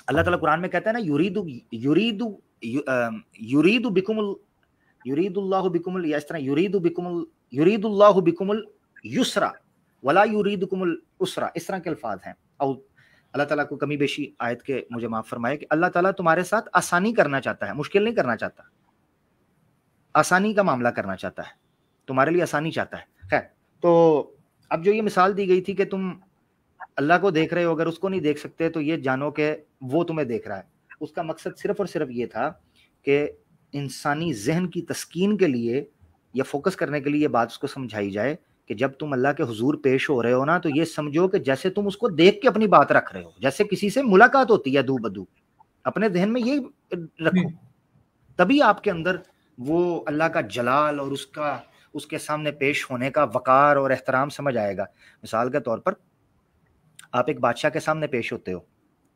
اللہ ताला कुरान में कहता है ना युरीदुल्लाहु बिकुमुल, या इस तरह युरीदुल्लाहु बिकुमुल युसरा वला युरीदुकुमुल उसरा, इस तरह के अल्फाज हैं। और अल्लाह ताला को कमी बेशी आयत के मुझे माफ फरमाए कि अल्लाह ताला तुम्हारे साथ आसानी करना चाहता है, मुश्किल नहीं करना चाहता, आसानी का मामला करना चाहता है, तुम्हारे लिए आसानी चाहता है। खैर, तो अब जो ये मिसाल दी गई थी कि तुम अल्लाह को देख रहे हो, अगर उसको नहीं देख सकते तो ये जानो कि वो तुम्हें देख रहा है। उसका मकसद सिर्फ और सिर्फ ये था कि इंसानी जहन की तस्कीन के लिए या फोकस करने के लिए ये बात उसको समझाई जाए कि जब तुम अल्लाह के हुजूर पेश हो रहे हो ना, तो ये समझो कि जैसे तुम उसको देख के अपनी बात रख रहे हो, जैसे किसी से मुलाकात होती है दू बदू। अपने जहन में ये रखो, तभी आपके अंदर वो अल्लाह का जलाल और उसके सामने पेश होने का वकार और एहतराम समझ आएगा। मिसाल के तौर पर आप एक बादशाह के सामने पेश होते हो,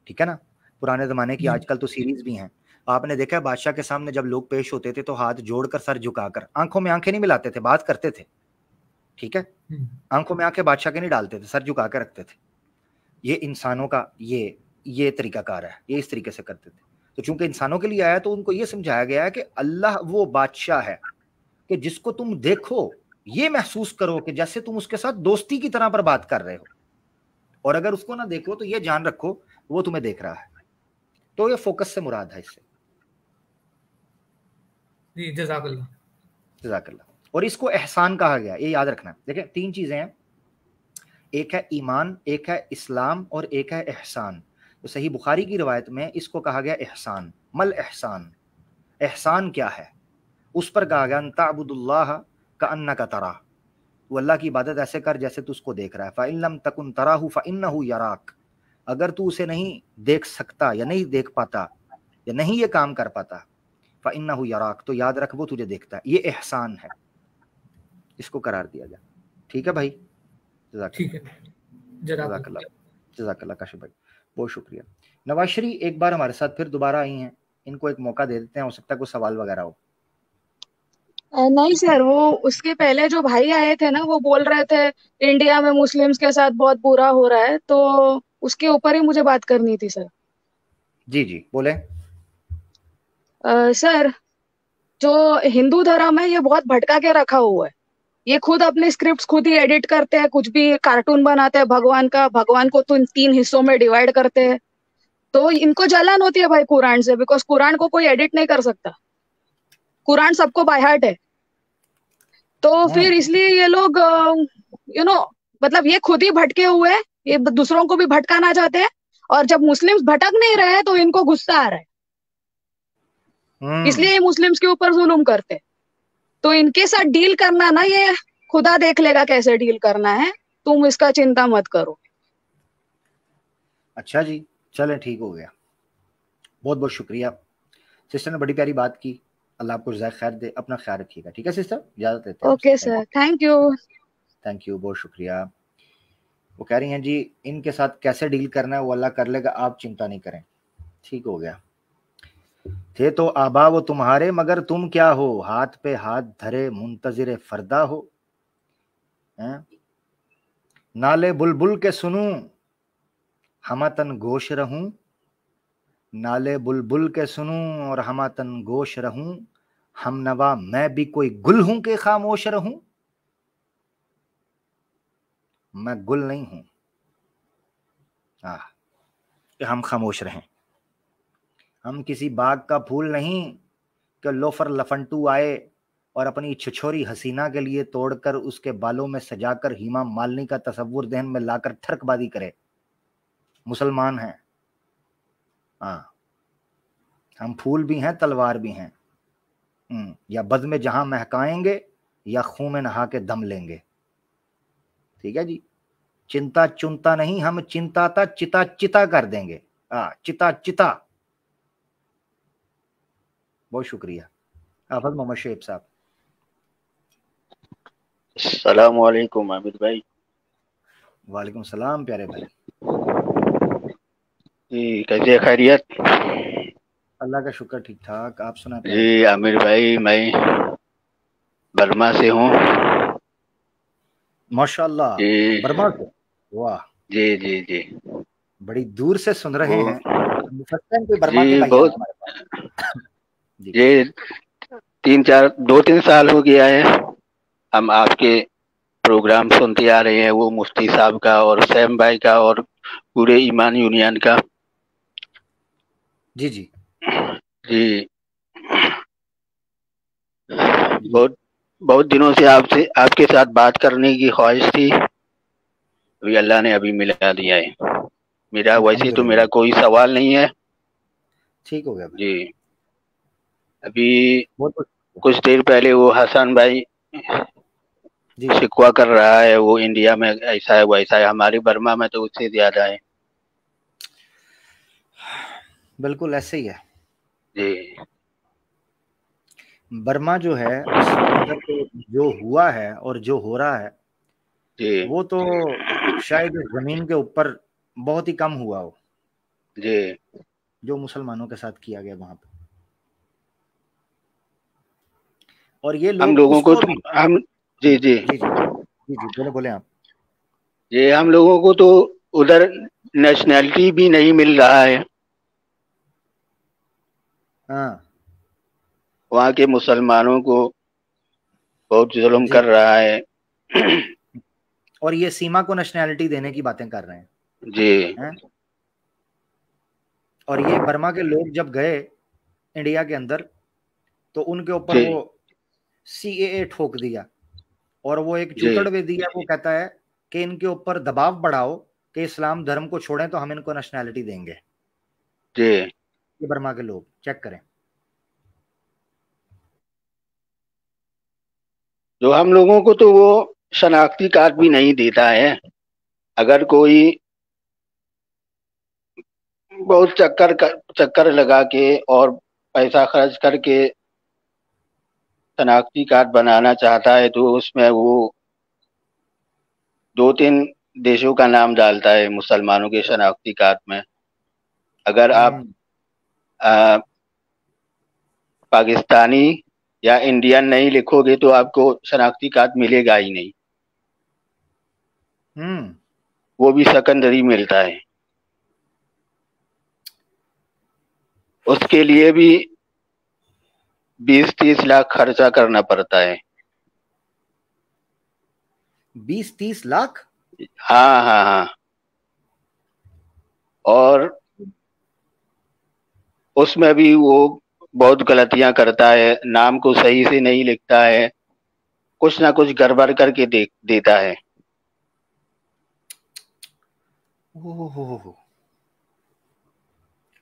ठीक है ना, पुराने ज़माने की, आजकल तो सीरीज भी हैं, आपने देखा है बादशाह के सामने जब लोग पेश होते थे तो हाथ जोड़कर सर झुकाकर, आंखों में आंखें नहीं मिलाते थे, बात करते थे, ठीक है, आंखों में आंखें बादशाह के नहीं डालते थे, सर झुका कर रखते थे। ये इंसानों का ये तरीकाकार है, ये इस तरीके से करते थे। तो चूंकि इंसानों के लिए आया तो उनको ये समझाया गया है कि अल्लाह वो बादशाह है कि जिसको तुम देखो, ये महसूस करो कि जैसे तुम उसके साथ दोस्ती की तरह पर बात कर रहे हो, और अगर उसको ना देखो तो ये जान रखो वो तुम्हें देख रहा है। तो ये फोकस से मुराद है इससे। जी, जज़ाकल्लाह जज़ाकल्लाह। और इसको एहसान कहा गया, ये याद रखना। देखिए 3 चीजें हैं, एक है ईमान, एक है इस्लाम और एक है एहसान। तो सही बुखारी की रिवायत में इसको कहा गया एहसान। मल एहसान, एहसान क्या है? उस पर कहा गया तअबुदुल्लाह कअन्नका तरा, वो अल्लाह की इबादत ऐसे कर जैसे तू उसको देख रहा है। फ़इन लम तकुन तराहु फ़इन्नहु यराक, अगर तू उसे नहीं देख सकता या नहीं देख पाता या नहीं ये काम कर पाता, फ़इन्नहु यराक, तो याद रख वो तुझे देखता है। ये एहसान है, इसको करार दिया गया। ठीक है भाई, ठीक है, जज़ाकल्लाह काशिफ भाई, बहुत शुक्रिया। नवाज शरी एक बार हमारे साथ फिर दोबारा आई हैं, इनको एक मौका दे देते हैं, हो सकता है कोई सवाल वगैरह हो। नहीं सर, वो उसके पहले जो भाई आए थे ना, वो बोल रहे थे इंडिया में मुस्लिम्स के साथ बहुत बुरा हो रहा है, तो उसके ऊपर ही मुझे बात करनी थी सर। जी जी बोले। सर, जो हिंदू धर्म है ये बहुत भटका के रखा हुआ है। ये खुद अपने स्क्रिप्ट्स खुद ही एडिट करते हैं, कुछ भी कार्टून बनाते हैं भगवान को तो 3 हिस्सों में डिवाइड करते हैं। तो इनको जलन होती है भाई कुरान से, बिकॉज कुरान को कोई एडिट नहीं कर सकता, कुरान सबको बाय हार्ट है। तो फिर इसलिए ये लोग मतलब ये खुद ही भटके हुए हैं, ये दूसरों को भी भटकाना चाहते हैं, और जब मुस्लिम्स भटक नहीं रहे हैं तो इनको गुस्सा आ रहा है, इसलिए ये मुस्लिम्स के ऊपर जुल्म करते हैं। तो इनके साथ डील करना ना, ये खुदा देख लेगा कैसे डील करना है, तुम इसका चिंता मत करो। अच्छा जी, चलें ठीक हो गया, बहुत बहुत शुक्रिया। सिस्टर ने बड़ी प्यारी बात की, अल्लाह आपको जज़ाए खैर दे, अपना ख्याल रखिएगा। ठीक है सिस्टर, इजाज़त लेते हैं। Okay sir, thank you. Thank you, बहुत शुक्रिया। वो कह रही हैं जी इनके साथ कैसे डील करना है वो अल्लाह कर लेगा, आप चिंता नहीं करें। ठीक हो गया। थे तो आबा वो तुम्हारे मगर तुम क्या हो, हाथ पे हाथ धरे मुंतजिर फरदा हो। नाले बुलबुल के सुनूं हमतन गोश रहूं, नाले बुलबुल के सुनूं और हमतन गोश रहूं, हमनवा मैं भी कोई गुल हूं कि खामोश रहूं। मैं गुल नहीं हूं कि हम खामोश रहें, हम किसी बाग का फूल नहीं कि लोफर लफंटू आए और अपनी छिछोरी हसीना के लिए तोड़कर उसके बालों में सजाकर हीमा मालिनी का तसव्वुर दहन में लाकर ठरकबाजी करे। मुसलमान हैं, हम फूल भी हैं तलवार भी हैं, या बद में जहां महकाएंगे या खून में नहा के दम लेंगे। ठीक है जी, चिंता चुनता नहीं, हम चिंताता चिता चिता कर देंगे। चिता चिता। बहुत शुक्रिया। हाफिज मोहम्मद शेख साहब। अस्सलाम वालेकुम हामिद भाई। वालेकुम सलाम प्यारे भाई। जी कैसे खैरियत? अल्लाह का शुक्र, ठीक ठाक, आप सुना? जी आमिर भाई, मैं बर्मा से हूँ। माशाल्लाह, बर्मा से, वाह। जी जी जी, बड़ी दूर से सुन रहे हैं, मुफस्सिर कोई बर्मा के जी भाई बहुत हमारे पास। जी ये 2-3 साल हो गया है हम आपके प्रोग्राम सुनते आ रहे हैं, वो मुफ्ती साहब का और सैम भाई का और पूरे ईमान यूनियन का। जी जी जी जी बहुत बहुत दिनों से आपसे आपके साथ बात करने की ख्वाहिश थी, अभी अल्लाह ने अभी मिला दिया है। मेरा वैसे तो मेरा अल्हम्दुलिल्लाह, कोई सवाल नहीं है। ठीक हो गया भाई। जी अभी बहुत बहुत कुछ देर पहले वो हसन भाई जी शिकवा कर रहा है, वो इंडिया में ऐसा है वैसा है, हमारे बर्मा में तो उससे ज्यादा है। बिल्कुल ऐसे ही है। जी बर्मा जो है उसके अंदर तो जो हुआ है और जो हो रहा है जी वो तो शायद इस जमीन के ऊपर बहुत ही कम हुआ हो, जी जो मुसलमानों के साथ किया गया वहां पे। और ये हम लोग लोगों को उसको भी हम जी जी जी जी जी जी बोले बोले आप। ये हम लोगों को तो उधर नेशनैलिटी भी नहीं मिल रहा है, हाँ वहाँ के मुसलमानों को बहुत जुल्म जी, कर रहा है। और ये सीमा को नेशनैलिटी देने की बातें कर रहे जी हैं। और ये बर्मा के लोग जब गए इंडिया के अंदर तो उनके ऊपर जी वो CAA ठोक दिया, और वो एक जी चूतड़वेदी है, वो कहता है कि इनके ऊपर दबाव बढ़ाओ कि इस्लाम धर्म को छोड़ें तो हम इनको नेशनैलिटी देंगे। जी ये बर्मा के लोग चेक करें। जो हम लोगों को तो वो शनाख्ती कार्ड भी नहीं देता है। अगर कोई बहुत चक्कर लगा के और पैसा खर्च करके शनाख्ती कार्ड बनाना चाहता है तो उसमें वो 2-3 देशों का नाम डालता है मुसलमानों के शनाख्ती कार्ड में। अगर आप आ, पाकिस्तानी या इंडियन नहीं लिखोगे तो आपको शनाख्ती कार्ड मिलेगा ही नहीं, वो भी सेकेंडरी मिलता है। उसके लिए भी 20-30 लाख खर्चा करना पड़ता है। 20-30 लाख? हाँ हाँ हाँ, और उसमें भी वो बहुत गलतियां करता है, नाम को सही से नहीं लिखता है, कुछ ना कुछ गड़बड़ करके देता है। ओहो,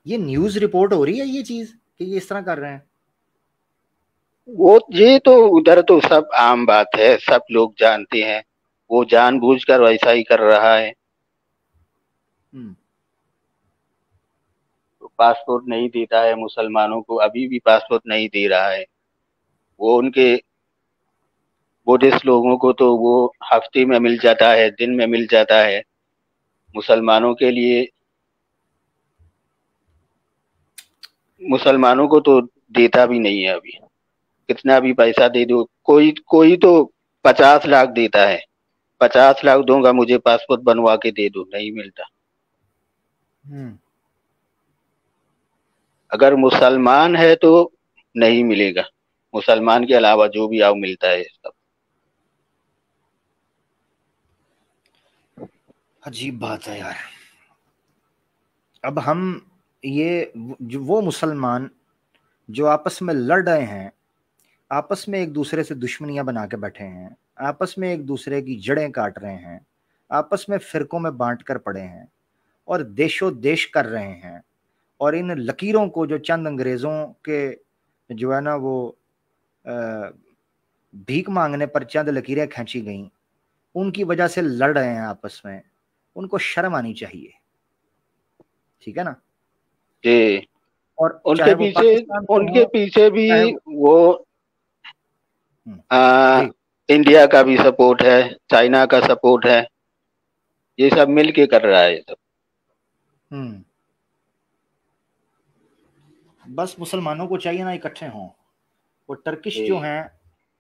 ये न्यूज रिपोर्ट हो रही है ये चीज कि ये इस तरह कर रहे हैं? वो ये तो उधर तो सब आम बात है, सब लोग जानते हैं, वो जानबूझकर वैसा ही कर रहा है। तो पासपोर्ट नहीं देता है मुसलमानों को, अभी भी पासपोर्ट नहीं दे रहा है। वो उनके बुद्धिस्ट लोगों को तो वो हफ्ते में मिल जाता है, दिन में मिल जाता है, मुसलमानों के लिए मुसलमानों को तो देता भी नहीं है अभी। कितना भी पैसा दे दो, कोई कोई तो 50 लाख देता है, 50 लाख दूंगा मुझे पासपोर्ट बनवा के दे दो, नहीं मिलता। अगर मुसलमान है तो नहीं मिलेगा, मुसलमान के अलावा जो भी आओ मिलता है सब। अजीब बात है यार। अब हम ये वो मुसलमान जो आपस में लड़ रहे हैं, आपस में एक दूसरे से दुश्मनियां बना के बैठे हैं, आपस में एक दूसरे की जड़ें काट रहे हैं, आपस में फिरकों में बांट कर पड़े हैं और देशों देश कर रहे हैं, और इन लकीरों को जो चंद अंग्रेज़ों के जो है ना वो भीख मांगने पर चंद लकीरें खींची गईं, उनकी वजह से लड़ रहे हैं आपस में, उनको शर्म आनी चाहिए। ठीक है ना? जी और उनके चाहे वो पीछे पाकिस्तान से उनके हो, पीछे भी चाहे वो जी इंडिया का भी सपोर्ट है, चाइना का सपोर्ट है, ये सब मिल के कर रहा है सब। बस मुसलमानों को चाहिए ना इकट्ठे हों। वो टर्किश जी जो हैं,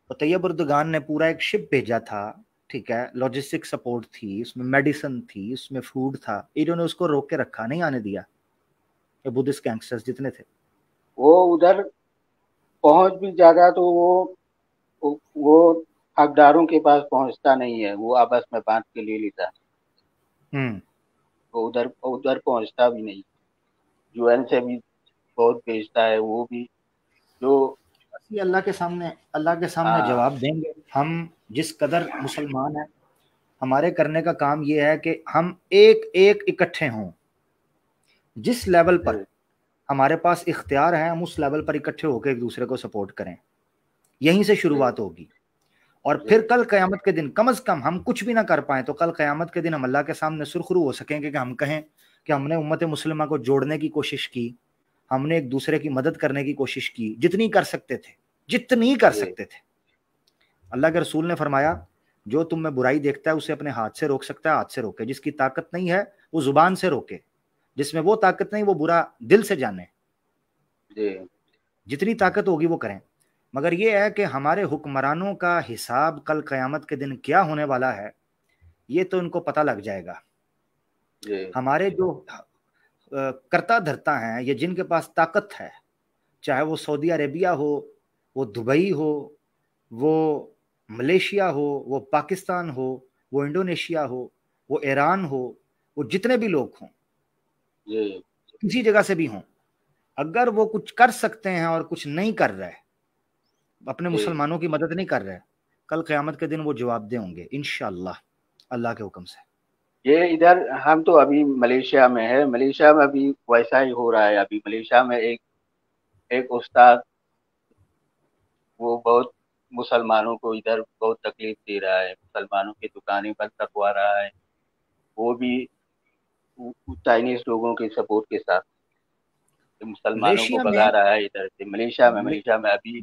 तो तैयब उर्दगान ने पूरा एक शिप भेजा था, ठीक है, लॉजिस्टिक सपोर्ट थी, उसमें मेडिसिन थी, उसमें फूड था, इन्होंने उसको रोक के रखा, नहीं आने दिया। ये बुद्धिस्ट गैंगस्टर्स जितने थे वो उधर पहुंच भी जाता तो वो हकदारों के पास पहुंचता नहीं है, वो आपस में बांट के ले लेता, वो उधर पहुंचता भी नहीं। यूएन से भी बहुत भेजता है, वो भी जो अल्लाह के सामने जवाब देंगे। हम जिस कदर मुसलमान हैं, हमारे करने का काम ये है कि हम एक एक इकट्ठे हों। जिस लेवल पर हमारे पास इख्तियार है, हम उस लेवल पर इकट्ठे होकर एक दूसरे को सपोर्ट करें। यहीं से शुरुआत होगी। और फिर कल क़यामत के दिन कम से कम हम कुछ भी ना कर पाए तो कल क़यामत के दिन हम अल्लाह के सामने सुरखरू हो सकेंगे कि हम कहें कि हमने उम्मत मुस्लिमा को जोड़ने की कोशिश की, हमने एक दूसरे की मदद करने की कोशिश की, जितनी कर सकते थे। अल्लाह के रसूल ने फरमाया, जो तुम में बुराई देखता है उसे अपने हाथ से रोक सकता है, हाथ से रोके। जिसकी ताकत नहीं है वो जुबान से रोके, जिसमें वो ताकत नहीं वो बुरा दिल से जाने। जितनी ताकत होगी वो करें। मगर ये है कि हमारे हुक्मरानों का हिसाब कल क़यामत के दिन क्या होने वाला है, ये तो इनको पता लग जाएगा। हमारे जो करता धरता हैं, ये जिनके पास ताकत है, चाहे वो सऊदी अरेबिया हो, वो दुबई हो, वो मलेशिया हो, वो पाकिस्तान हो, वो इंडोनेशिया हो, वो ईरान हो, वो जितने भी लोग हों, किसी जगह से भी हों, अगर वो कुछ कर सकते हैं और कुछ नहीं कर रहे, अपने मुसलमानों की मदद नहीं कर रहे, कल क़यामत के दिन वो जवाबदेह होंगे इंशाअल्लाह, अल्लाह के हुक्म से। ये इधर हम तो अभी मलेशिया में है, मलेशिया में अभी वैसा ही हो रहा है। अभी मलेशिया में एक उस्ताद वो बहुत मुसलमानों को इधर बहुत तकलीफ दे रहा है, मुसलमानों की दुकानें बंद करवा रहा है, वो भी चाइनीज लोगों के सपोर्ट के साथ मुसलमानों को भगा रहा है इधर से। मलेशिया में अभी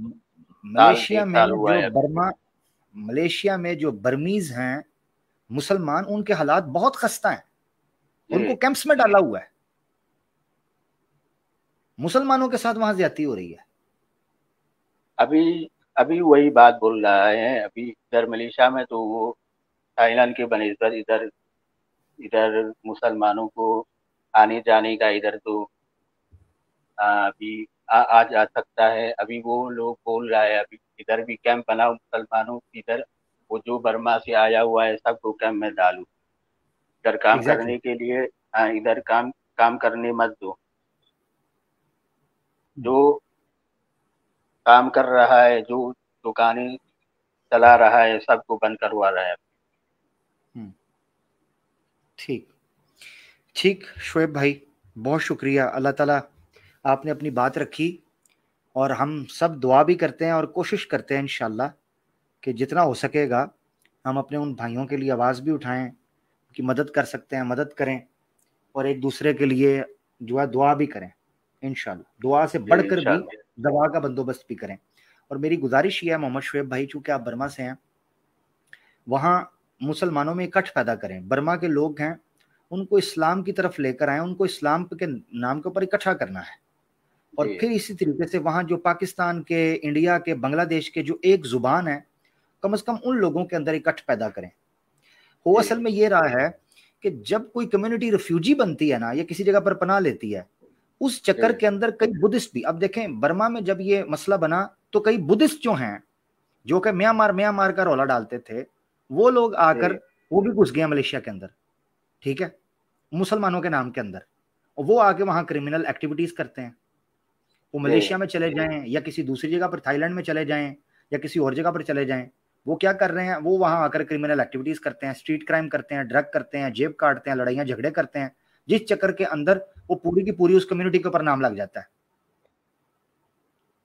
मलेशिया में जो बर्मीज हैं मुसलमान, उनके हालात बहुत खस्ता हैं। उनको कैंप्स में डाला हुआ है, मुसलमानों के साथ वहां ज्यादती हो रही है। अभी वही बात बोल रहा है। अभी इधर मलेशिया में तो वो थाईलैंड के बनिस्बत इधर मुसलमानों को आने जाने का इधर तो अभी आ जा सकता है। अभी वो लोग बोल रहा है अभी इधर भी कैंप बनाओ मुसलमानों, इधर वो जो बर्मा से आया हुआ है सबको कैंप में डालो, इधर काम करने के लिए। इधर काम करने मत दो। जो काम कर रहा है, जो दुकानें चला रहा है, सबको बंद करवा रहा है। ठीक शुएब भाई, बहुत शुक्रिया। अल्लाह ताला आपने अपनी बात रखी और हम सब दुआ भी करते हैं और कोशिश करते हैं इंशाअल्लाह कि जितना हो सकेगा हम अपने उन भाइयों के लिए आवाज़ भी उठाएं कि मदद कर सकते हैं, मदद करें और एक दूसरे के लिए जो है दुआ भी करें इंशाअल्लाह। दुआ से बढ़कर भी दवा का बंदोबस्त भी करें। और मेरी गुजारिश ये है मोहम्मद शुएब भाई, चूँकि आप बर्मा से हैं, वहाँ मुसलमानों में इकट्ठ पैदा करें। बर्मा के लोग हैं, उनको इस्लाम की तरफ लेकर आएँ, उनको इस्लाम के नाम के ऊपर इकट्ठा करना है। और फिर इसी तरीके से वहाँ जो पाकिस्तान के, इंडिया के, बांग्लादेश के जो एक ज़ुबान है, कम से कम उन लोगों के अंदर इकट्ठ पैदा करें। वो असल में ये रहा है कि जब कोई कम्युनिटी रिफ्यूजी बनती है ना, या किसी जगह पर पनाह लेती है, उस चक्कर के अंदर कई बुद्धिस्ट भी, अब देखें बर्मा में जब ये मसला बना तो कई बुद्धिस्ट जो हैं, जो कि म्यांमार का रौला डालते थे, वो लोग आकर वो भी घुस गए मलेशिया के अंदर, ठीक है, मुसलमानों के नाम के अंदर। और वो आके वहाँ क्रिमिनल एक्टिविटीज करते हैं। वो मलेशिया में चले जाएं या किसी दूसरी जगह पर, थाईलैंड में चले जाएं या किसी और जगह पर चले जाएं, वो क्या कर रहे हैं, वो वहाँ आकर क्रिमिनल एक्टिविटीज करते हैं, स्ट्रीट क्राइम करते हैं, ड्रग करते हैं, जेब काटते हैं, लड़ाइयाँ झगड़े करते हैं, जिस चक्कर के अंदर वो पूरी की पूरी उस कम्युनिटी के ऊपर नाम लग जाता है,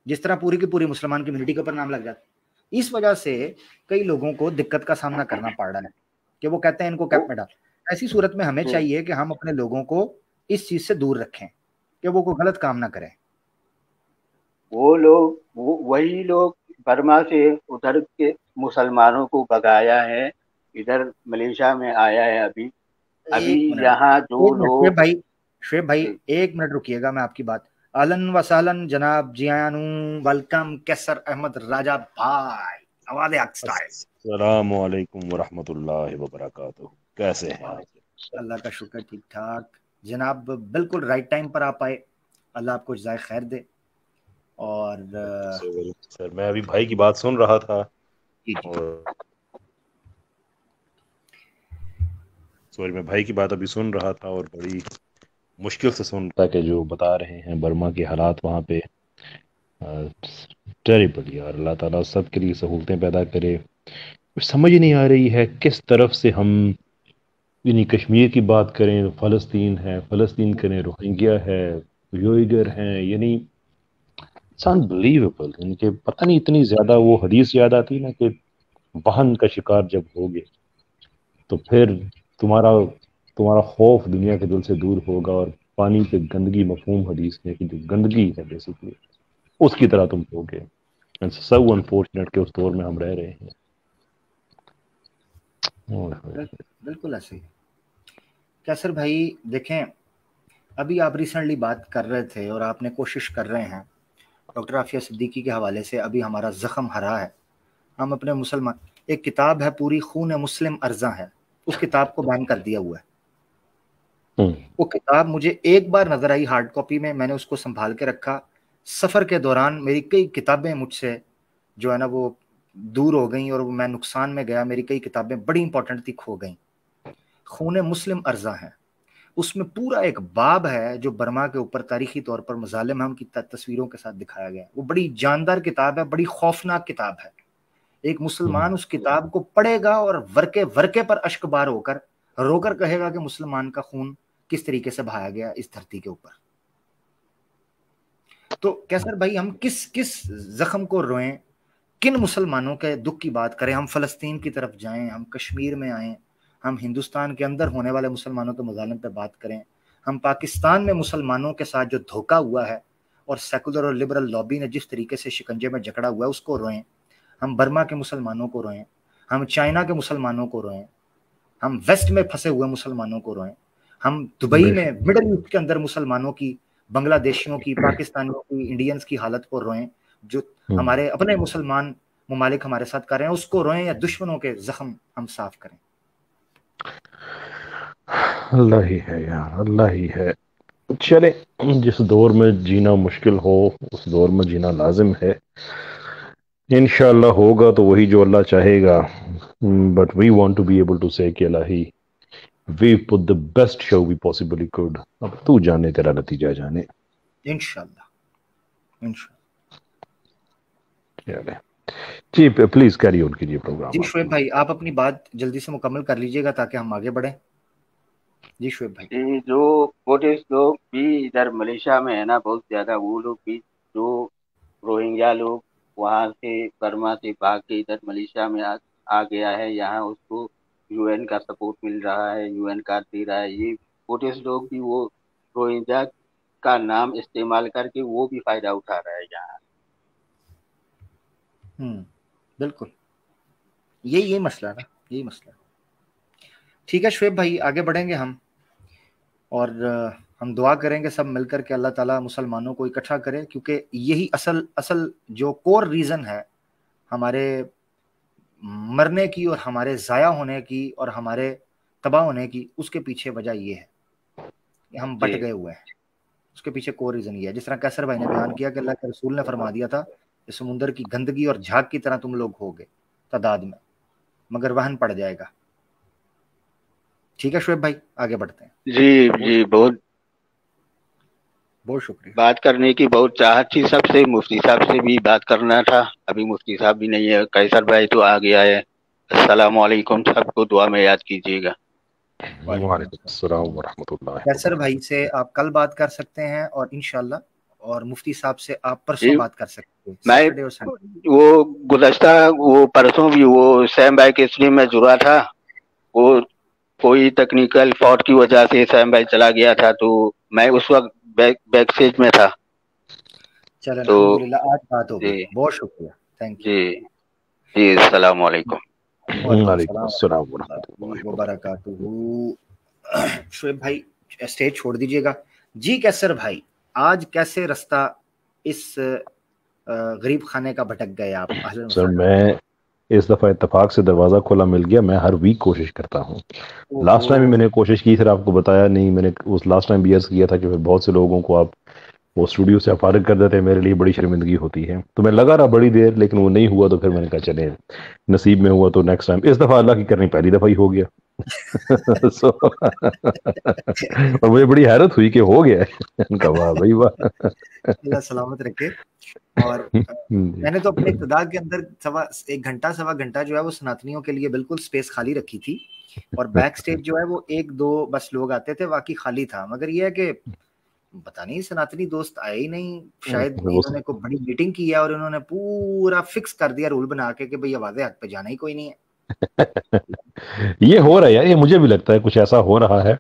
जिस तरह पूरी की पूरी मुसलमान कम्युनिटी के ऊपर नाम लग जाता है। इस वजह से कई लोगों को दिक्कत का सामना करना पड़ रहा है कि वो कहते हैं इनको कैंप में डाल। ऐसी सूरत में हमें चाहिए कि हम अपने लोगों को इस चीज से दूर रखें कि वो कोई गलत काम ना करें। वही लोग बर्मा से उधर के मुसलमानों को भगाया है, इधर मलेशिया में आया है। अभी यहाँ जो लोग, शुएब भाई 1 मिनट रुकिएगा, मैं आपकी बात। अहलन व सहलन जनाब जियानू, वेलकम कैसर अहमद राजा भाई, आवाज़ अस्सलाम वालेकुम व रहमतुल्लाहि व बरकातहू। कैसे हैं? अल्लाह का शुक्र, ठीक ठाक जनाब, बिल्कुल राइट टाइम पर आप आए। اللہ آپ کو جزائے خیر دے. اور سر میں ابھی بھائی کی بات سن رہا تھا میں بھائی کی بات ابھی سن رہا تھا اور بڑی مشکل سے سن رہا کہ جو بتا رہے ہیں برما کے حالات وہاں پہ ٹیریبل یار. اللہ تعالیٰ سب کے لیے سہولتیں پیدا کرے. سمجھ نہیں آ رہی ہے کس طرف سے ہم یعنی کشمیر کی بات کریں فلسطین ہے, فلسطین کریں روہنگیا ہے, یوئیگر ہیں, یعنی اٹس انبلیویبل. ان کے پتہ نہیں اتنی زیادہ وہ حدیث یاد آتی نا کہ وہن کا شکار جب ہوگے تو پھر تمہارا خوف دنیا کے دل سے دور ہوگا, اور پانی پہ گندگی مفہوم حدیث میں کہ جو گندگی ہے بیسیکلی اس کی طرح تم ہوگے. سو انفارچونیٹ کہ اس دور میں ہم رہ رہے ہیں. بالکل ایسے ہی. کیسر بھائی دیکھیں, ابھی آپ ریسنٹلی بات کر رہے تھے اور آپ نے کوشش کر رہے ہیں ڈاکٹر عافیہ صدیقی کے حوالے سے. ابھی ہمارا زخم ہرا ہے, ہم اپنے مسلمان, ایک کتاب ہے پوری خون مسلم ارزاں ہے, اس کتاب کو بین کر دیا ہوا ہے. وہ کتاب مجھے ایک بار نظر آئی ہارڈ کاپی میں, میں نے اس کو سنبھال کے رکھا. سفر کے دوران میری کئی کتابیں مجھ سے جو ہے نا وہ دور ہو گئیں اور میں نقصان میں گیا. میری کئی کتابیں بڑی امپورٹنٹ تھی کھو گئیں. خون مسلم ارزاں ہے, اس میں پورا ایک باب ہے جو برما کے اوپر تاریخی طور پر مظالم ہم کی تصویروں کے ساتھ دکھایا گیا ہے. وہ بڑی جاندار کتاب ہے, بڑی خوفناک کتاب ہے. ایک مسلمان اس کتاب کو پڑھے گا اور ورکے پر اشک بار ہو کر رو کر کہے گا کہ مسلمان کا خون کس طریقے سے بہایا گیا اس دھرتی کے اوپر. تو کیسر بھائی ہم کس زخم کو روئیں, کن مسلمانوں کے دکھ کی بات کریں؟ ہم فلسطین کی طرف جائیں, ہم کشمیر میں آئیں, ہم ہندوستان کے اندر ہونے والے مسلمانوں کے مظالم پہ بات کریں, ہم پاکستان میں مسلمانوں کے ساتھ جو دھوکہ ہوا ہے اور سیکولر اور لبرل لابی نے جس طریقے سے شکنجے میں جکڑا ہوا ہے اس کو روئیں, ہم برما کے مسلمانوں کو روئیں, ہم چائنا کے مسلمانوں کو روئیں, ہم ویسٹ میں پھنسے ہوئے مسلمانوں کو روئیں, ہم دبئی میں مڈل ایسٹ کے اندر مسلمانوں کی, بنگلہ دیشیوں کی, پاکستانیوں کی, انڈینز کی حالت کو روئیں, جو ہمارے اپنے مسلمان ممالک ہمارے ساتھ کر رہے ہیں اس کو روئیں, یا دشمنوں کے زخم ہم صاف کریں؟ اللہ ہی ہے یار, اللہ ہی ہے. چلے جس دور میں جینا مشکل ہو اس دور میں جینا لازم ہے. انشاءاللہ ہوگا تو وہی جو اللہ چاہے گا. But we want to be able to say کہ الہی we put the best show we possibly could. اب تو جانے تیرا نتیجہ جانے. انشاءاللہ. جی پلیز کیری آن کیجیے پروگرام. جی شعیب بھائی آپ اپنی بات جلدی سے مکمل کر لیجیے گا تاکہ ہم آگے بڑھیں. جی شعیب بھائی. جو بودھسٹ لوگ بھی ادھر ملیشیا میں ہے نا بہت زیادہ, وہ لوگ بھی جو روہنگیا لوگ وہاں سے برما سے بھاگ کے ادھر ملیشیا میں آ گیا ہے, یہاں اس کو یو این کا سپورٹ مل رہا ہے, یو این کارڈ دے رہا ہے. یہ بودھسٹ لوگ بھی وہ روہنگیا کا نام استعمال کر کے وہ بھی فائدہ اٹھا رہا ہے یہاں. بالکل یہی مسئلہ نا, یہی مسئلہ. ٹھیک ہے شعیب بھائی آگے بڑھیں گے ہم, اور ہم دعا کریں گے سب مل کر کے اللہ تعالیٰ مسلمانوں کو اکٹھا کرے, کیونکہ یہی اصل جو کور ریزن ہے ہمارے مرنے کی اور ہمارے ضائع ہونے کی اور ہمارے تباہ ہونے کی, اس کے پیچھے وجہ یہ ہے کہ ہم بٹ گئے ہوئے ہیں. اس کے پیچھے کور ریزن یہ ہے, جس طرح کیسر بھائی نے بیان کیا کہ اللہ کے رسول نے فرما دیا تھا کہ سمندر کی گندگی اور جھاگ کی طرح تم لوگ ہوگے تعداد میں, مگر وہن پڑ جائے گا. ٹھیک ہے شعیب بھائی آگے بڑھتے ہیں. جی بہت شکریہ. بات کرنے کی بہت چاہت تھی سب سے, مفتی صاحب سے بھی بات کرنا تھا, ابھی مفتی صاحب بھی نہیں ہے, قیصر بھائی تو آ گیا ہے. السلام علیکم, سب کو دعا میں یاد کیجیے گا. وعلیکم السلام ورحمۃ اللہ. قیصر بھائی سے آپ کل بات کر سکتے ہیں اور انشاءاللہ, اور مفتی صاحب سے آپ پرسوں بات کر سکتے ہیں. میں وہ گزشتہ وہ پرسوں بھی وہ سیم بھائی کے اسٹریم میں جڑا تھا, وہ کوئی ٹیکنیکل فالٹ کی وجہ سے سیم بھائی چلا گیا تھا, تو میں اس وقت بیک سٹیج میں تھا. چلیں الحمدللہ آج بات ہو گئی. بہت شکریہ, تھینک یو. جی السلام علیکم. وعلیکم السلام ورحمۃ اللہ وبرکاتہ. شعیب بھائی اسٹیج چھوڑ دیجیے گا. جی کیسر بھائی آج کیسے رستہ اس غریب خانے کا بھٹک گئے آپ؟ سر میں اس دفعہ اتفاق سے دروازہ کھولا مل گیا. میں ہر ویک کوشش کرتا ہوں. لاسٹ ٹائم بھی میں نے کوشش کی, پھر آپ کو بتایا نہیں, میں نے اس لاسٹ ٹائم بھی عرض کیا تھا کہ پھر بہت سے لوگوں کو آپ وہ اسٹوڈیو سے فارغ کر دیتے ہیں، میرے لیے بڑی شرمندگی ہوتی ہے. تو میں لگا رہا بڑی دیر، لیکن وہ نہیں ہوا، تو پھر میں نے کہا چلے نصیب میں ہوا تو نیکسٹ ٹائم. اس دفعہ اللہ کی کرنی پہلی دفعہ ہی ہو گیا. اور مجھے بڑی حیرت ہوئی کہ ہو گیا ہے. واہ بھائی واہ، اللہ سلامت رکھے. اور میں نے تو اپنے ابتدا کے اندر 1 گھنٹہ جو ہے وہ سناتنیوں کے لیے بالکل سپیس خالی رکھی تھی، اور بیک سٹیج جو ہے وہ 1-2 بس لوگ آتے تھے، باقی خالی تھا. مگر یہ ہے کہ پتہ نہیں سناتنی دوست آئے ہی نہیں، شاید انہوں نے کوئی بڑی میٹنگ کی ہے اور انہوں نے پورا فکس کر دیا رول بنا کے کہ بھئی آواز حق پہ جانا ہی کوئی نہیں ہے. یہ ہو رہا ہے یار، یہ مجھے بھی لگتا ہے کچھ ایسا ہو رہا ہے،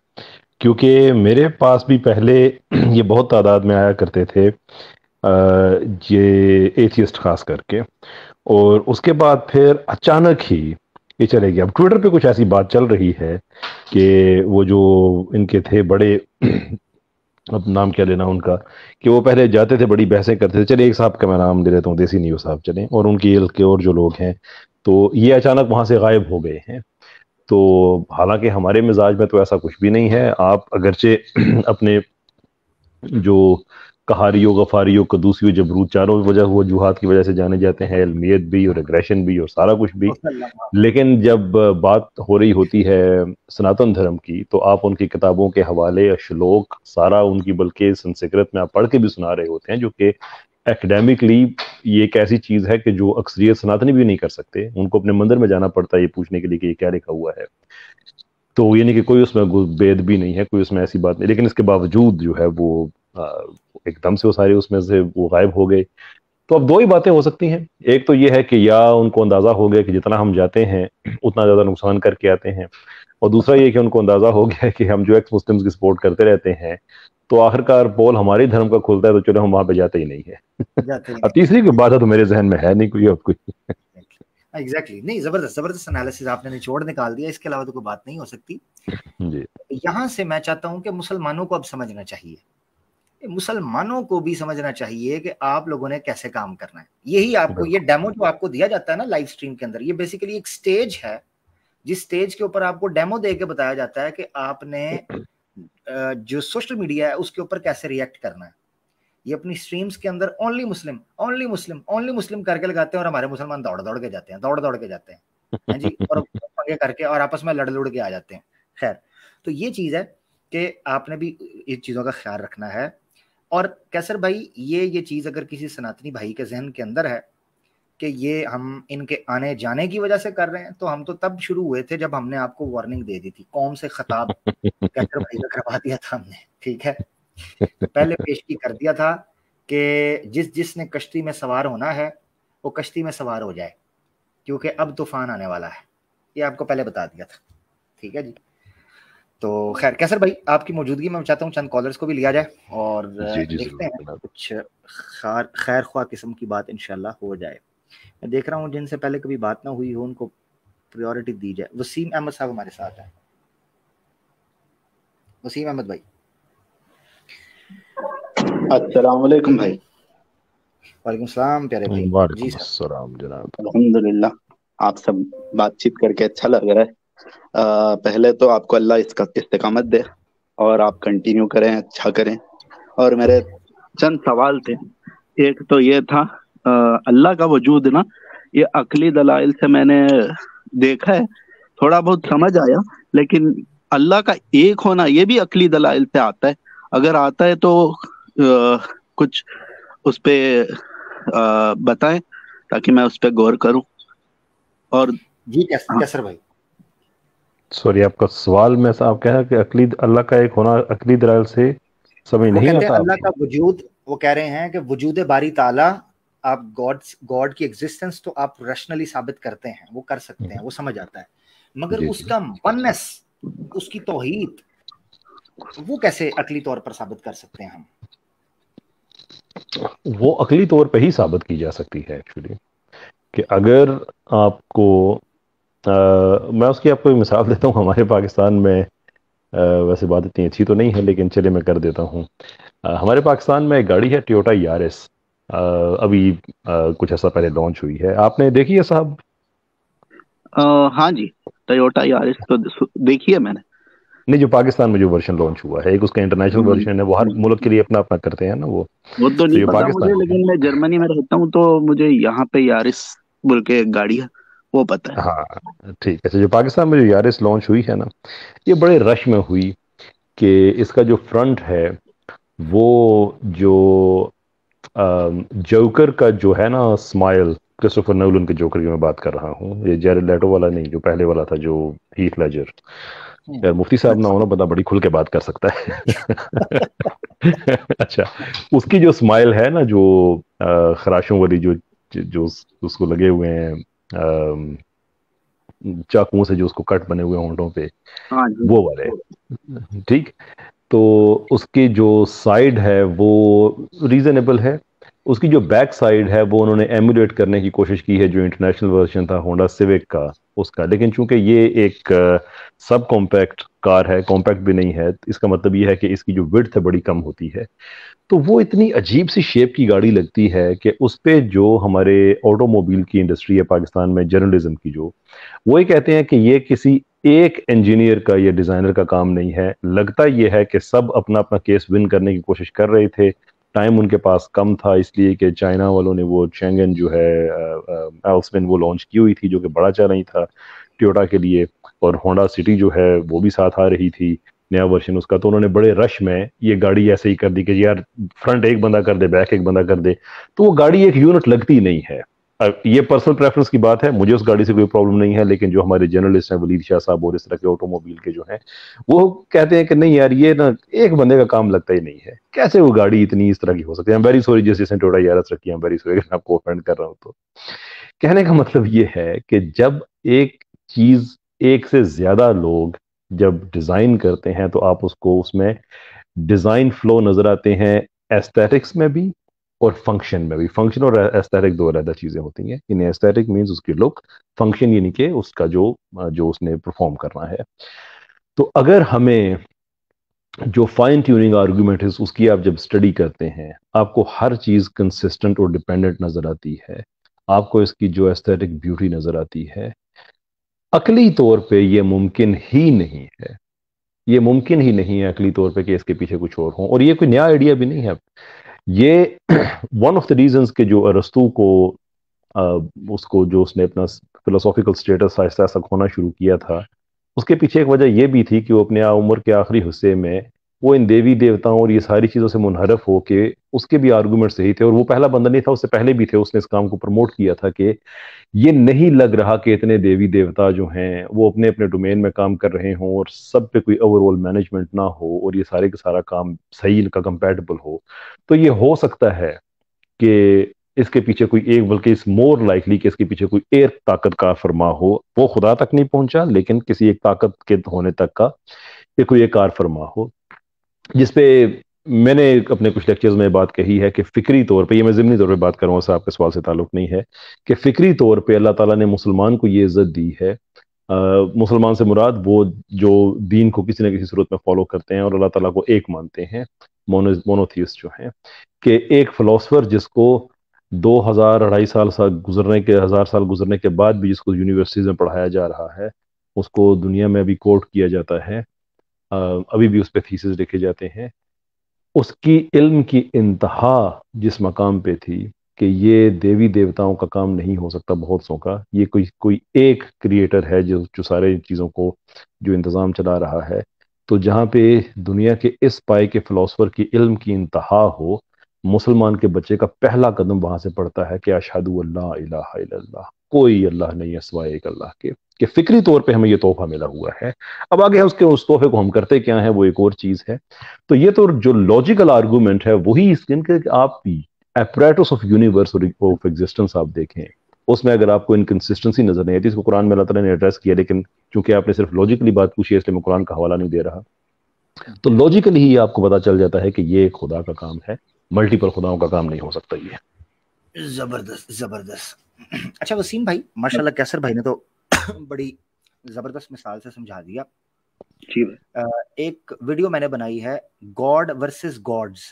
کیونکہ میرے پاس بھی پہلے یہ بہت تعداد میں آیا کرتے تھے یہ ایتھیسٹ خاص کر کے، اور اس کے بعد پھر اچانک ہی یہ چلے گیا. اب ٹویٹر پہ کچھ ایسی بات چل رہی ہے کہ وہ جو ان کے تھے بڑے، اب نام کیا لینا ان کا، کہ وہ پہلے جاتے تھے بڑی بحثیں کرتے تھے. چلے ایک صاحب کا میں نام دے دیتا ہوں، دیسی نیو صاحب چلیں، اور ان کی کے اور جو لوگ ہیں، تو یہ اچانک وہاں سے غائب ہو گئے ہیں. تو حالانکہ ہمارے مزاج میں تو ایسا کچھ بھی نہیں ہے. آپ اگرچہ اپنے جو قہاریوں، غفاریوں، قدوسیوں، جبروت، چاروں وجوہات کی وجہ سے جانے جاتے ہیں، علمیت بھی اور اگریشن بھی اور سارا کچھ بھی، لیکن جب بات ہو رہی ہوتی ہے سناتن دھرم کی، تو آپ ان کی کتابوں کے حوالے، شلوک، سارا ان کی، بلکہ سنسکرت میں آپ پڑھ کے بھی سنا رہے ہوتے ہیں، جو کہ ایکڈیمکلی یہ ایک ایسی چیز ہے کہ جو اکثریت سناتنی بھی نہیں کر سکتے. ان کو اپنے مندر میں جانا پڑتا ہے یہ پوچھنے کے لیے کہ یہ کیا لکھا ہوا ہے. تو یعنی کہ کوئی اس میں بید بھی نہیں ہے، کوئی اس میں ایسی بات نہیں، لیکن اس کے باوجود جو ہے وہ ایک دم سے وہ سارے اس میں سے وہ غائب ہو گئے. تو اب 2 ہی باتیں ہو سکتی ہیں. ایک تو یہ ہے کہ یا ان کو اندازہ ہو گیا کہ جتنا ہم جاتے ہیں اتنا زیادہ نقصان کر کے آتے ہیں، اور دوسرا یہ کہ ان کو اندازہ ہو گیا کہ ہم جو ایکس مسلمز کی سپورٹ کرتے رہتے ہیں، تو آخرکار پول ہماری دھرم کا کھلتا ہے تو چلو ہم وہاں پہ جاتے ہی نہیں ہے. اب تیسری کی بات ہے تو میرے ذہن میں ہے نہیں کوئی اب کوئی. ایگزیکٹلی، نہیں، زبردست انالیسس آپ نے نچوڑ نکال دیا. اس کے علاوہ تو کوئی بات نہیں ہو سکتی. جی، یہاں سے میں چاہتا ہوں کہ مسلمانوں کو اب سمجھنا چاہیے، مسلمانوں کو بھی سمجھنا چاہیے کہ آپ لوگوں نے کیسے کام کرنا ہے. یہی آپ کو یہ ڈیمو جو آپ کو دیا جاتا ہے نا لائیو سٹریم کے اندر، یہ بیسیکلی ایک سٹیج ہے جس سٹیج کے اوپر آپ کو ڈیمو دے کے بتایا جاتا ہے کہ آپ نے جو سوشل میڈیا ہے اس کے اوپر کیسے ریئیکٹ کرنا ہے. یہ اپنی سٹریمز کے اندر اونلی مسلم اونلی مسلم اونلی مسلم کر کے لگاتے ہیں، اور ہمارے مسلمان دوڑ کے جاتے ہیں ہاں جی، اور پنگے کر کے اور آپس میں لڑ کے آ جاتے ہیں. خیر، تو یہ چیز ہے کہ آپ نے بھی ان چیزوں کا خیال رکھنا ہے. اور کیسر بھائی، یہ چیز اگر کسی سناتنی بھائی کے ذہن کے اندر ہے کہ یہ ہم ان کے آنے جانے کی وجہ سے کر رہے ہیں، تو ہم تو تب شروع ہوئے تھے جب ہم نے آپ کو وارننگ دے دی تھی. قوم سے خطاب کیسر بھائی کا کروا دیا تھا ہم نے، ٹھیک ہے، پہلے پیشگی کر دیا تھا کہ جس نے کشتی میں سوار ہونا ہے وہ کشتی میں سوار ہو جائے، کیونکہ اب طوفان آنے والا ہے. یہ آپ کو پہلے بتا دیا تھا، ٹھیک ہے جی. تو خیر کیسر بھائی، آپ کی موجودگی میں چاہتا ہوں چند کالرز کو بھی لیا جائے اور دیکھتے ہیں کچھ خیر خواہ قسم کی بات انشاءاللہ ہو جائے. میں دیکھ رہا ہوں جن سے پہلے کبھی بات نہ ہوئی ہو ان کو پریورٹی دی جائے. وسیم احمد صاحب ہمارے ساتھ ہیں. وسیم احمد بھائی، السلام علیکم بھائی. وعلیکم السلام پیارے بھائی. وعلیکم السلام جناب. الحمدللہ، آپ سب بات چیت کر کے اچھا لگ رہا ہے. پہلے تو آپ کو اللہ اس کا استقامت دے اور آپ کنٹینیو کریں، اچھا کریں. اور میرے چند سوال تھے. ایک تو یہ تھا، اللہ کا وجود نا، یہ عقلی دلائل سے میں نے دیکھا ہے، تھوڑا بہت سمجھ آیا، لیکن اللہ کا ایک ہونا یہ بھی عقلی دلائل سے آتا ہے. اگر آتا ہے تو کچھ اس پہ بتائیں تاکہ میں اس پہ غور کروں. اور جی کیسر بھائی، سوری، آپ کا سوال میں آپ کہہ رہے ہیں کہ اللہ کا ایک ہونا عقلی دلائل سے سمجھ نہیں آتا. اللہ کا وجود، وہ کہہ رہے ہیں کہ وجود باری تعالیٰ، آپ گاڈ کی ایگزسٹنس تو آپ ریشنلی ثابت کرتے ہیں، وہ کر سکتے ہیں، وہ سمجھ آتا ہے، مگر اس کا ونس، اس کی توحید، وہ کیسے عقلی طور پر ثابت کر سکتے ہیں ہم؟ وہ عقلی طور پہ ہی ثابت کی جا سکتی ہے ایکچولی، کہ اگر آپ کو میں اس کی آپ کو ایک مثال دیتا ہوں. ہمارے پاکستان میں ویسے بات اتنی اچھی تو نہیں ہے لیکن چلے میں کر دیتا ہوں. ہمارے پاکستان میں ایک گاڑی ہے ٹویوٹا یارس، ابھی کچھ ایسا پہلے لانچ ہوئی ہے. آپ نے دیکھی ہے صاحب؟ ہاں جی، ٹویوٹا یارس تو دیکھی ہے میں نے. नहीं, जो पाकिस्तान में जो वर्जन लॉन्च हुआ है, एक उसका इंटरनेशनल वर्जन है, वो हर मुल्क के लिए अपना अपना करते हैं ना वो तो नहीं जो पता मुझे, पाकिस्तान लेकिन मैं जर्मनी में रहता हूँ तो मुझे यहाँ पे यारिस बोल के एक गाड़ी है वो पता है। हाँ ठीक है। जो पाकिस्तान में जो यारिस लॉन्च हुई है ना, ये बड़े रश में हुई कि इसका जो फ्रंट है वो जो जोकर का जो है ना स्माइल, क्रिस्टोफर नोलन के जोकर की मैं बात कर रहा हूँ, ये जेरेड लेटो वाला नहीं, जो पहले वाला था जो हीथ लेजर। यार मुफ्ती साहब ना हो ना, बता बड़ी खुल के बात कर सकता है। अच्छा, उसकी जो स्माइल है ना, जो खराशों वाली जो उसको लगे हुए हैं चाकुओं से, जो उसको कट बने हुए होंठों पे, हाँ जी। वो वाले, ठीक। तो उसकी जो साइड है वो रीजनेबल है। उसकी जो बैक साइड है वो उन्होंने एमुलेट करने की कोशिश की है जो इंटरनेशनल वर्जन था होंडा सिविक का उसका, लेकिन चूंकि ये एक सब कॉम्पैक्ट कार है, कॉम्पैक्ट भी नहीं है, इसका मतलब ये है कि इसकी जो विड्थ है बड़ी कम होती है, तो वो इतनी अजीब सी शेप की गाड़ी लगती है कि उस पे जो हमारे ऑटोमोबाइल की इंडस्ट्री है पाकिस्तान में, जर्नलिज्म की, जो वो ये कहते हैं कि ये किसी एक इंजीनियर का या डिजाइनर का काम नहीं है। लगता ये है कि सब अपना अपना केस विन करने की कोशिश कर रहे थे, टाइम उनके पास कम था, इसलिए कि चाइना वालों ने वो चैंगन जो है एल्सविन वो लॉन्च की हुई थी, जो कि बड़ा चैलेंज था टोयोटा के लिए, और होंडा सिटी जो है वो भी साथ आ रही थी, नया वर्जन उसका। तो उन्होंने बड़े रश में ये गाड़ी ऐसे ही कर दी कि यार फ्रंट एक बंदा कर दे, बैक एक बंदा कर दे, तो वो गाड़ी एक यूनिट लगती नहीं है। ये पर्सनल प्रेफरेंस की बात है, मुझे उस गाड़ी से कोई प्रॉब्लम नहीं है, लेकिन जो हमारे जर्नलिस्ट हैं वलीद शाह साहब और इस तरह के ऑटोमोबाइल के जो हैं, वो कहते हैं कि नहीं यार ये ना एक बंदे का काम लगता ही नहीं है, कैसे वो गाड़ी इतनी इस तरह की हो सकती है। वेरी सॉरी जिसने टोटा यारस रखी है, वेरी सॉरी अगर आपको ऑफेंड कर रहा हूँ तो। कहने का मतलब ये है कि जब एक चीज एक से ज्यादा लोग जब डिजाइन करते हैं तो आप उसको उसमें डिजाइन फ्लो नजर आते हैं, एस्थेटिक्स में भी और फंक्शन में भी। फंक्शन और एस्थेटिक दो अलग चीजें होती हैं। इन एस्थेटिक मींस उसकी लुक, फंक्शन यानी कि उसका जो जो उसने परफॉर्म करना है। तो अगर हमें जो फाइन ट्यूनिंग आर्गुमेंट है उसकी आप जब स्टडी करते हैं, आपको हर चीज कंसिस्टेंट और डिपेंडेंट नजर आती है, आपको इसकी जो एस्थेटिक ब्यूटी नजर आती है। अकली तौर पे ये मुमकिन ही नहीं है, ये मुमकिन ही नहीं है अकली तौर पे कि इसके पीछे कुछ और हो, और ये कोई नया आइडिया भी नहीं है। ये वन ऑफ द रीजंस के जो अरस्तू को उसको जो उसने अपना फिलोसॉफिकल स्टेटस आहिस्ता आहिस्ता खोना शुरू किया था, उसके पीछे एक वजह यह भी थी कि वो अपने उम्र के आखिरी हिस्से में वो इन देवी देवताओं और ये सारी चीज़ों से मुनहरफ हो के उसके भी आर्गूमेंट सही थे, और वो पहला बंदा नहीं था, उससे पहले भी थे, उसने इस काम को प्रमोट किया था कि ये नहीं लग रहा कि इतने देवी देवता जो हैं वो अपने अपने डोमेन में काम कर रहे हों और सब पे कोई ओवरऑल मैनेजमेंट ना हो और ये सारे का सारा काम सही इनका कंपैटिबल हो। तो ये हो सकता है कि इसके पीछे कोई एक, बल्कि इस मोर लाइकली कि इसके पीछे कोई एक ताकत का फरमा हो, वो खुदा तक नहीं पहुंचा लेकिन किसी एक ताकत के होने तक का ये कोई एक कार फरमा हो, जिसपे मैंने अपने कुछ लेक्चर्स में बात कही है कि फिक्री तौर पे, ये मैं ज़िमनी तौर पे बात कर रहा हूँ, इससे आपके सवाल से ताल्लुक नहीं है, कि फिक्री तौर पे अल्लाह ताला ने मुसलमान को ये इज्जत दी है। मुसलमान से मुराद वो जो दीन को किसी न किसी सूरत में फॉलो करते हैं और अल्लाह ताला को एक मानते हैं, मोनोथीस्ट जो हैं, कि एक फिलोसफर जिसको 2000 2,500 गुजरने के 1000 साल गुजरने के बाद भी जिसको यूनिवर्सिटीज में पढ़ाया जा रहा है, उसको दुनिया में अभी कोट किया जाता है, अभी भी उस पर थीसिस लिखे जाते हैं, उसकी इल्म की इंतहा जिस मकाम पे थी कि ये देवी देवताओं का काम नहीं हो सकता बहुत सौ का, ये कोई कोई एक क्रिएटर है जो जो सारे चीज़ों को जो इंतज़ाम चला रहा है। तो जहाँ पे दुनिया के इस पाए के फिलोसफर की इल्म की इंतहा हो, मुसलमान के बच्चे का पहला कदम वहां से पड़ता है कि अशहदु अल्ला इलाहा इल्लल्लाह, कोई अल्लाह नहीं है सिवाय एक अल्लाह के। कि फिक्री तौर पे हमें ये तोहफा मिला हुआ है। अब आगे है उसके उस तोहफे को हम करते क्या है वो एक और चीज है। तो ये तो जो लॉजिकल आर्गूमेंट है वही इसके, आप apparatus of universe of existence आप देखें, उसमें अगर आपको इनकंसिस्टेंसी नजर नहीं आती, इसको कुरान में अल्लाह ताला ने एड्रेस किया, लेकिन चूंकि आपने सिर्फ लॉजिकली बात पूछी है इसलिए मैं कुरान का हवाला नहीं दे रहा। तो लॉजिकली ही आपको पता चल जाता है कि ये खुदा का काम है, मल्टीपल खुदाओं का काम नहीं हो सकता ये। जबरदस्त जबरदस्त। अच्छा वसीम भाई, माशाल्लाह कैसर भाई ने तो बड़ी जबरदस्त मिसाल से समझा दिया। एक वीडियो मैंने बनाई है गॉड वर्सेस गॉड्स,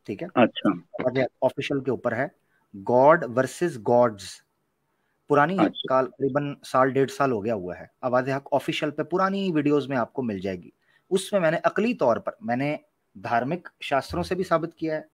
ठीक है? अच्छा, ऑफिशियल के ऊपर है गॉड वर्सेस गॉड्स, पुरानी है, करीबन 1.5 साल हो गया हुआ है। आवाज़ हक ऑफिशियल पे पुरानी वीडियोस में आपको मिल जाएगी। اس میں میں نے عقلی طور پر میں نے دھارمک شاستروں سے بھی ثابت کیا ہے